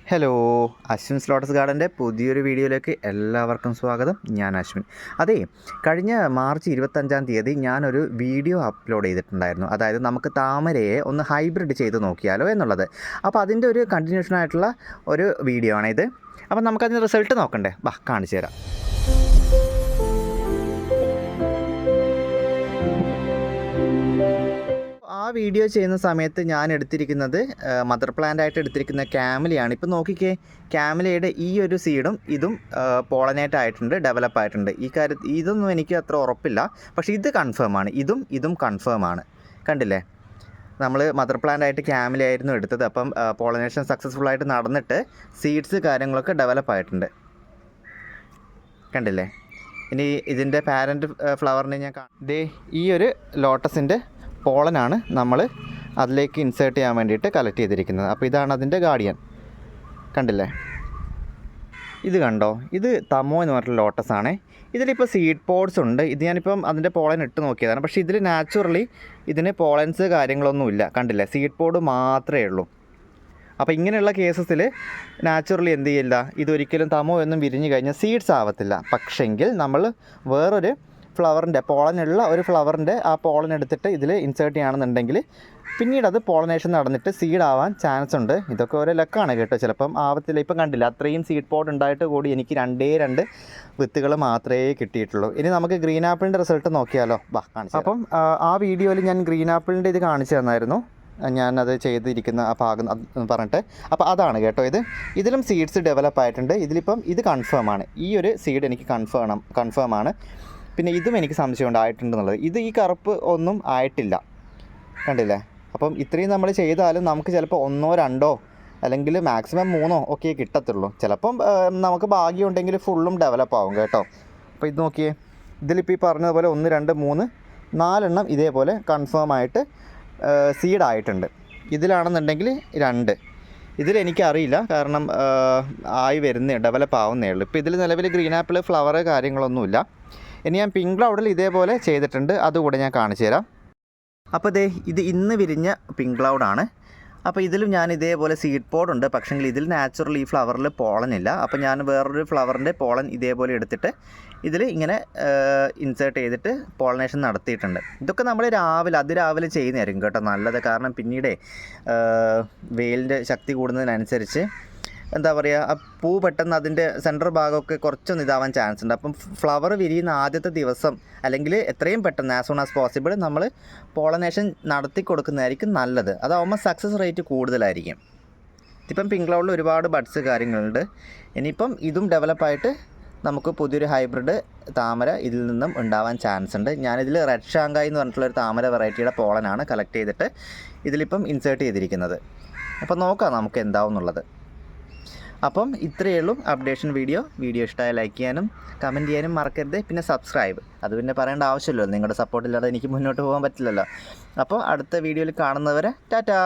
Hello, Ashwin's lotus ഗാർഡൻ്റെ പുതിയൊരു വീഡിയോയിലേക്ക് എല്ലാവർക്കും സ്വാഗതം. ഞാൻ അശ്വിൻ. അതേ, കഴിഞ്ഞ മാർച്ച് 25 ഞാനൊരു വീഡിയോ അപ്ലോഡ് ചെയ്തിട്ടുണ്ടായിരുന്നു. അതായത് നമുക്ക് താമരയെ ഒന്ന് ഹൈബ്രിഡ് ചെയ്ത് നോക്കിയാലോ എന്നുള്ളത്. അപ്പോൾ അതിൻ്റെ ഒരു കണ്ടിന്യൂഷൻ ആയിട്ടുള്ള ഒരു വീഡിയോ ആണിത്. അപ്പോൾ നമുക്കതിന് റിസൾട്ട് നോക്കണ്ടേ? കാണിച്ചു തരാം. ആ വീഡിയോ ചെയ്യുന്ന സമയത്ത് ഞാൻ എടുത്തിരിക്കുന്നത് മദർ പ്ലാന്റ് ആയിട്ട് എടുത്തിരിക്കുന്ന ക്യാമലിയാണ്. ഇപ്പോൾ നോക്കിക്കേ, ക്യാമലയുടെ ഈ ഒരു സീഡും ഇതും പോളനേറ്റ് ആയിട്ടുണ്ട്, ഡെവലപ്പ് ആയിട്ടുണ്ട്. ഈ കാര്യത്തിൽ ഇതൊന്നും എനിക്ക് അത്ര ഉറപ്പില്ല, പക്ഷേ ഇത് കൺഫേം ആണ്. ഇതും കൺഫേം ആണ്. കണ്ടില്ലേ, നമ്മൾ മദർ പ്ലാന്റ് ആയിട്ട് ക്യാമലി ആയിരുന്നു എടുത്തത്. അപ്പം പോളനേഷൻ സക്സസ്ഫുൾ ആയിട്ട് നടന്നിട്ട് സീഡ്സ് കാര്യങ്ങളൊക്കെ ഡെവലപ്പ് ആയിട്ടുണ്ട്. കണ്ടില്ലേ, ഇനി ഇതിൻ്റെ പാരൻറ്റ് ഫ്ലവറിനെ ഞാൻ ഈ ഒരു ലോട്ടസിൻ്റെ പോളനാണ് നമ്മൾ അതിലേക്ക് ഇൻസേർട്ട് ചെയ്യാൻ വേണ്ടിയിട്ട് കളക്ട് ചെയ്തിരിക്കുന്നത്. അപ്പോൾ ഇതാണ് അതിൻ്റെ ഗാർഡിയൻ. കണ്ടില്ലേ, ഇത് കണ്ടോ, ഇത് തമോ എന്ന് പറഞ്ഞിട്ടുള്ള ലോട്ടസാണ്. ഇതിലിപ്പോൾ സീഡ് പോഡ്സ് ഉണ്ട്. ഇത് ഞാനിപ്പം അതിൻ്റെ പോളൻ ഇട്ട് നോക്കിയതാണ്. പക്ഷേ ഇതിൽ നാച്ചുറലി ഇതിന് പോളൻസ് കാര്യങ്ങളൊന്നുമില്ല. കണ്ടില്ലേ, സീഡ് പോഡ് മാത്രമേ ഉള്ളൂ. അപ്പോൾ ഇങ്ങനെയുള്ള കേസസിൽ നാച്ചുറലി എന്ത് ചെയ്യില്ല, ഇതൊരിക്കലും തമോ എന്നും വിരിഞ്ഞു കഴിഞ്ഞാൽ സീഡ്സ് ആവത്തില്ല. പക്ഷെങ്കിൽ നമ്മൾ വേറൊരു ഫ്ലവറിൻ്റെ പോളനുള്ള ഒരു ഫ്ലവറിൻ്റെ ആ പോളൻ എടുത്തിട്ട് ഇതിൽ ഇൻസേർട്ട് ചെയ്യുകയാണെന്നുണ്ടെങ്കിൽ പിന്നീട് അത് പോളനേഷൻ നടന്നിട്ട് സീഡ് ആവാൻ ചാൻസ് ഉണ്ട്. ഇതൊക്കെ ഓരോ ലക്കാണ് കേട്ടോ, ചിലപ്പം ആവത്തില്ല. ഇപ്പം കണ്ടില്ല, അത്രയും സീഡ് പോഡ് ഉണ്ടായിട്ട് കൂടി എനിക്ക് രണ്ട് വിത്തുകൾ മാത്രമേ കിട്ടിയിട്ടുള്ളൂ. ഇനി നമുക്ക് ഗ്രീൻ ആപ്പിളിൻ്റെ റിസൾട്ട് നോക്കിയാലോ? കാണിച്ചു. അപ്പം ആ വീഡിയോയിൽ ഞാൻ ഗ്രീൻ ആപ്പിളിൻ്റെ ഇത് കാണിച്ചു തന്നായിരുന്നു, ഞാനത് ചെയ്തിരിക്കുന്ന ആ ഭാഗം പറഞ്ഞിട്ട്. അപ്പോൾ അതാണ് കേട്ടോ ഇതിലും സീഡ്സ് ഡെവലപ്പ് ആയിട്ടുണ്ട്. ഇതിലിപ്പം ഇത് കൺഫേം ആണ്. ഈ ഒരു സീഡ് എനിക്ക് കൺഫേം ആണ്. പിന്നെ ഇതും എനിക്ക് സംശയം ഉണ്ടായിട്ടുണ്ടെന്നുള്ളത്. ഇത് ഈ കറുപ്പ് ഒന്നും ആയിട്ടില്ല, കണ്ടില്ലേ. അപ്പം ഇത്രയും നമ്മൾ ചെയ്താലും നമുക്ക് ചിലപ്പോൾ 1, 2 അല്ലെങ്കിൽ മാക്സിമം 3 ഒക്കെ കിട്ടത്തുള്ളൂ. ചിലപ്പം നമുക്ക് ഭാഗ്യം ഉണ്ടെങ്കിൽ ഫുള്ളും ഡെവലപ്പ് ആവും കേട്ടോ. അപ്പോൾ ഇത് നോക്കിയേ, ഇതിലിപ്പോൾ ഈ പറഞ്ഞതുപോലെ 1, 2, 3, 4 എണ്ണം ഇതേപോലെ കൺഫേം ആയിട്ട് സീഡായിട്ടുണ്ട്. ഇതിലാണെന്നുണ്ടെങ്കിൽ 2. ഇതിലെനിക്കറിയില്ല, കാരണം ആയി ഡെവലപ്പ് ആവുന്നേ ഉള്ളൂ. ഇപ്പോൾ ഇതിൽ നിലവിൽ ഗ്രീൻ ആപ്പിൾ ഫ്ലവർ കാര്യങ്ങളൊന്നുമില്ല. ഇനി ഞാൻ പിങ്ക് ക്ലൗഡിൽ ഇതേപോലെ ചെയ്തിട്ടുണ്ട്, അതുകൂടെ ഞാൻ കാണിച്ചു തരാം. അപ്പോൾ ഇത് ഇന്ന് വിരിഞ്ഞ പിങ്ക് ക്ലൗഡാണ്. അപ്പോൾ ഇതിലും ഞാൻ ഇതേപോലെ സീഡ് പോഡുണ്ട്. പക്ഷേങ്കിൽ ഇതിൽ നാച്ചുറൽ ഈ ഫ്ലവറിൽ പോളനില്ല. അപ്പോൾ ഞാൻ വേറൊരു ഫ്ലവറിൻ്റെ പോളൻ ഇതേപോലെ എടുത്തിട്ട് ഇതിൽ ഇങ്ങനെ ഇൻസേർട്ട് ചെയ്തിട്ട് പോളനേഷൻ നടത്തിയിട്ടുണ്ട്. ഇതൊക്കെ നമ്മൾ അതിരാവിലെ ചെയ്യുന്നതായിരിക്കും കേട്ടോ നല്ലത്. കാരണം പിന്നീട് വെയിലിൻ്റെ ശക്തി കൂടുന്നതിനനുസരിച്ച് എന്താ പറയുക, ആ പൂ പെട്ടെന്ന് അതിൻ്റെ സെൻറ്റർ ഭാഗമൊക്കെ കുറച്ചൊന്ന് ഇതാവാൻ ചാൻസ് ഉണ്ട്. അപ്പം ഫ്ലവർ വിരിയുന്ന ആദ്യത്തെ ദിവസം അല്ലെങ്കിൽ എത്രയും പെട്ടെന്ന് ആസ് സൂൺ ആസ് പോസിബിൾ നമ്മൾ പോളനേഷൻ നടത്തി കൊടുക്കുന്നതായിരിക്കും നല്ലത്. അതാവുമ്പോൾ സക്സസ് റേറ്റ് കൂടുതലായിരിക്കും. ഇപ്പം പിങ്ക് ക്ലൗഡിൽ ഒരുപാട് ബഡ്സ് കാര്യങ്ങളുണ്ട്. ഇനിയിപ്പം ഇതും ഡെവലപ്പായിട്ട് നമുക്ക് പുതിയൊരു ഹൈബ്രിഡ് താമര ഇതിൽ നിന്നും ഉണ്ടാവാൻ ചാൻസ് ഉണ്ട്. ഞാനിതിൽ റെഡ് ഷാങ്കായി എന്ന് പറഞ്ഞിട്ടുള്ളൊരു താമര വെറൈറ്റിയുടെ പോളനാണ് കളക്ട് ചെയ്തിട്ട് ഇതിലിപ്പം ഇൻസേർട്ട് ചെയ്തിരിക്കുന്നത്. അപ്പോൾ നോക്കാം നമുക്ക് എന്താവും എന്നുള്ളത്. അപ്പം ഇത്രയേ ഉള്ളൂ അപ്ഡേഷൻ വീഡിയോ ഇഷ്ടമായ ലൈക്ക് ചെയ്യാനും കമൻറ്റ് ചെയ്യാനും മറക്കരുത്. പിന്നെ സബ്സ്ക്രൈബ്, അത് പിന്നെ പറയേണ്ട ആവശ്യമില്ലല്ലോ, നിങ്ങളുടെ സപ്പോർട്ടില്ലാതെ എനിക്ക് മുന്നോട്ട് പോകാൻ പറ്റില്ലല്ലോ. അപ്പോൾ അടുത്ത വീഡിയോയിൽ കാണുന്നവരെ ടാറ്റാ.